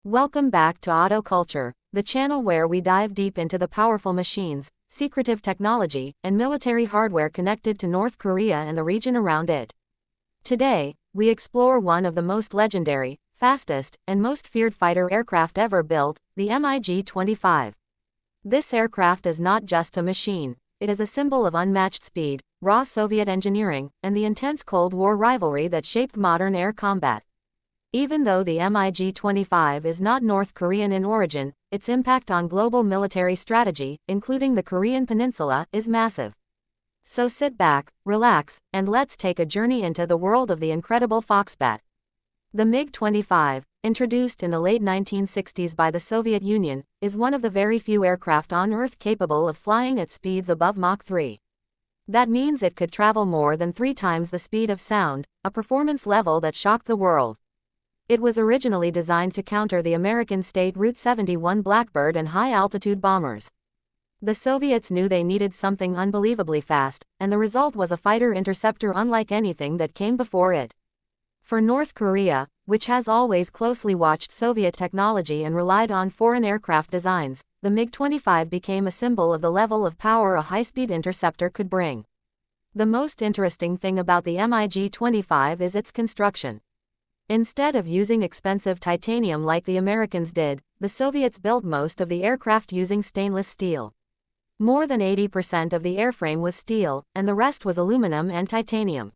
Welcome back to Auto Culture, the channel where we dive deep into the powerful machines, secretive technology, and military hardware connected to North Korea and the region around it. Today, we explore one of the most legendary, fastest, and most feared fighter aircraft ever built, the MiG-25. This aircraft is not just a machine, it is a symbol of unmatched speed, raw Soviet engineering, and the intense Cold War rivalry that shaped modern air combat. Even though the MiG-25 is not North Korean in origin, its impact on global military strategy, including the Korean peninsula, is massive. So sit back, relax, and let's take a journey into the world of the incredible Foxbat. The MiG-25, introduced in the late 1960s by the Soviet Union, is one of the very few aircraft on Earth capable of flying at speeds above Mach 3. That means it could travel more than 3 times the speed of sound, a performance level that shocked the world. It was originally designed to counter the American state Route 71 Blackbird and high-altitude bombers. The Soviets knew they needed something unbelievably fast, and the result was a fighter interceptor unlike anything that came before it. For North Korea, which has always closely watched Soviet technology and relied on foreign aircraft designs, the MiG-25 became a symbol of the level of power a high-speed interceptor could bring. The most interesting thing about the MiG-25 is its construction. Instead of using expensive titanium like the Americans did, the Soviets built most of the aircraft using stainless steel. More than 80% of the airframe was steel, and the rest was aluminum and titanium.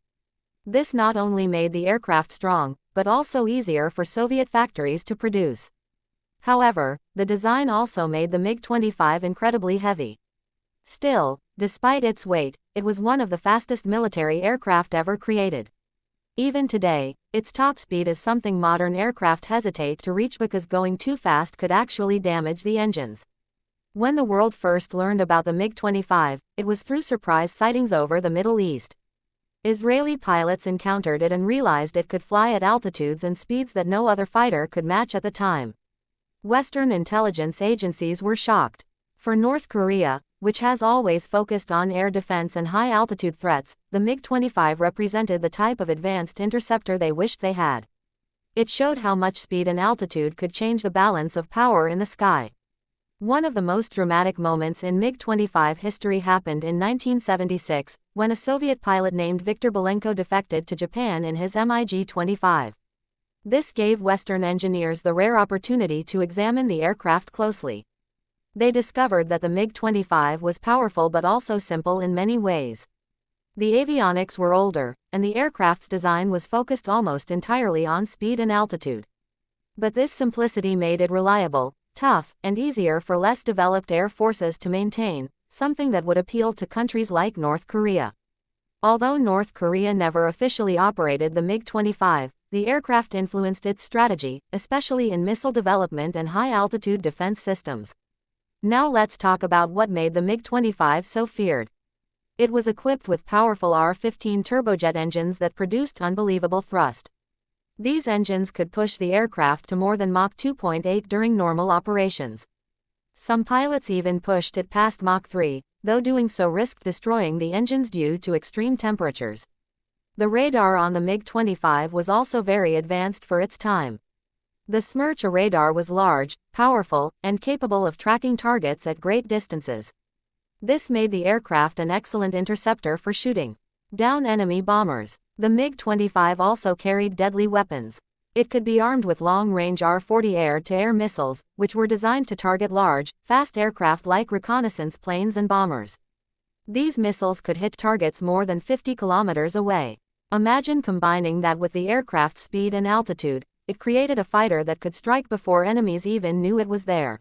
This not only made the aircraft strong, but also easier for Soviet factories to produce. However, the design also made the MiG-25 incredibly heavy. Still, despite its weight, it was one of the fastest military aircraft ever created. Even today, its top speed is something modern aircraft hesitate to reach because going too fast could actually damage the engines. When the world first learned about the MiG-25, it was through surprise sightings over the Middle East. Israeli pilots encountered it and realized it could fly at altitudes and speeds that no other fighter could match at the time. Western intelligence agencies were shocked. For North Korea, which has always focused on air defense and high-altitude threats, the MiG-25 represented the type of advanced interceptor they wished they had. It showed how much speed and altitude could change the balance of power in the sky. One of the most dramatic moments in MiG-25 history happened in 1976, when a Soviet pilot named Viktor Belenko defected to Japan in his MiG-25. This gave Western engineers the rare opportunity to examine the aircraft closely. They discovered that the MiG-25 was powerful but also simple in many ways. The avionics were older, and the aircraft's design was focused almost entirely on speed and altitude. But this simplicity made it reliable, tough, and easier for less developed air forces to maintain, something that would appeal to countries like North Korea. Although North Korea never officially operated the MiG-25, the aircraft influenced its strategy, especially in missile development and high-altitude defense systems. Now let's talk about what made the MiG-25 so feared. It was equipped with powerful R-15 turbojet engines that produced unbelievable thrust. These engines could push the aircraft to more than Mach 2.8 during normal operations. Some pilots even pushed it past Mach 3, though doing so risked destroying the engines due to extreme temperatures. The radar on the MiG-25 was also very advanced for its time. The Smerch radar was large, powerful, and capable of tracking targets at great distances. This made the aircraft an excellent interceptor for shooting down enemy bombers. The MiG-25 also carried deadly weapons. It could be armed with long-range R-40 air-to-air missiles, which were designed to target large, fast aircraft like reconnaissance planes and bombers. These missiles could hit targets more than 50 kilometers away. Imagine combining that with the aircraft's speed and altitude. It created a fighter that could strike before enemies even knew it was there.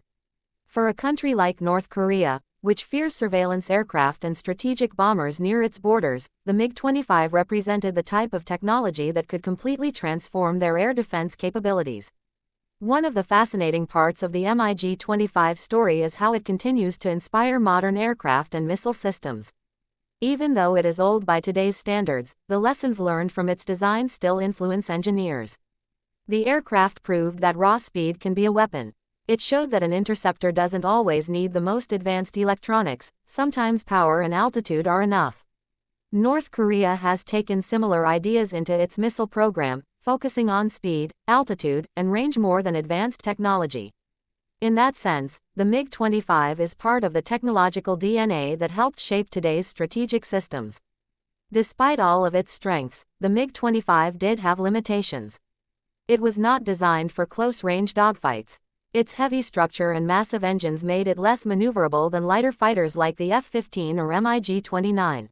For a country like North Korea, which fears surveillance aircraft and strategic bombers near its borders, the MiG-25 represented the type of technology that could completely transform their air defense capabilities. One of the fascinating parts of the MiG-25 story is how it continues to inspire modern aircraft and missile systems. Even though it is old by today's standards, the lessons learned from its design still influence engineers. The aircraft proved that raw speed can be a weapon. It showed that an interceptor doesn't always need the most advanced electronics, sometimes power and altitude are enough. North Korea has taken similar ideas into its missile program, focusing on speed, altitude, and range more than advanced technology. In that sense, the MiG-25 is part of the technological DNA that helped shape today's strategic systems. Despite all of its strengths, the MiG-25 did have limitations. It was not designed for close-range dogfights. Its heavy structure and massive engines made it less maneuverable than lighter fighters like the F-15 or MiG-29.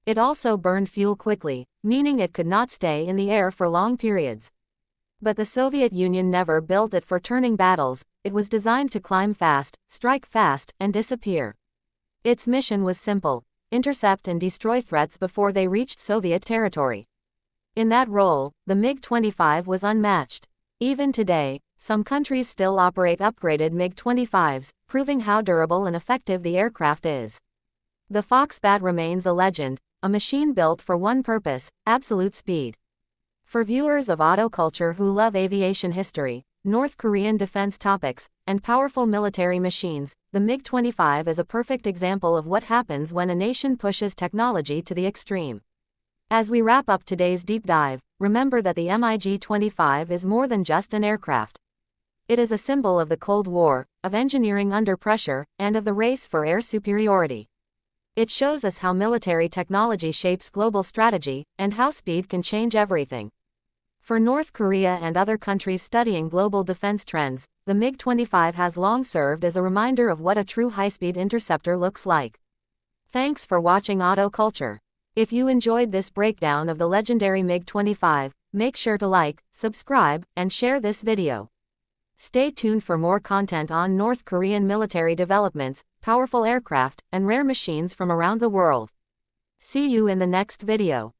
It also burned fuel quickly, meaning it could not stay in the air for long periods. But the Soviet Union never built it for turning battles. It was designed to climb fast, strike fast, and disappear. Its mission was simple: intercept and destroy threats before they reached Soviet territory. In that role, the MiG-25 was unmatched. Even today, some countries still operate upgraded MiG-25s, proving how durable and effective the aircraft is. The Foxbat remains a legend, a machine built for one purpose: absolute speed. For viewers of auto culture who love aviation history, North Korean defense topics, and powerful military machines, the MiG-25 is a perfect example of what happens when a nation pushes technology to the extreme. As we wrap up today's deep dive, remember that the MiG-25 is more than just an aircraft. It is a symbol of the Cold War, of engineering under pressure, and of the race for air superiority. It shows us how military technology shapes global strategy, and how speed can change everything. For North Korea and other countries studying global defense trends, the MiG-25 has long served as a reminder of what a true high-speed interceptor looks like. Thanks for watching Auto Culture. If you enjoyed this breakdown of the legendary MiG-25, make sure to like, subscribe, and share this video. Stay tuned for more content on North Korean military developments, powerful aircraft, and rare machines from around the world. See you in the next video.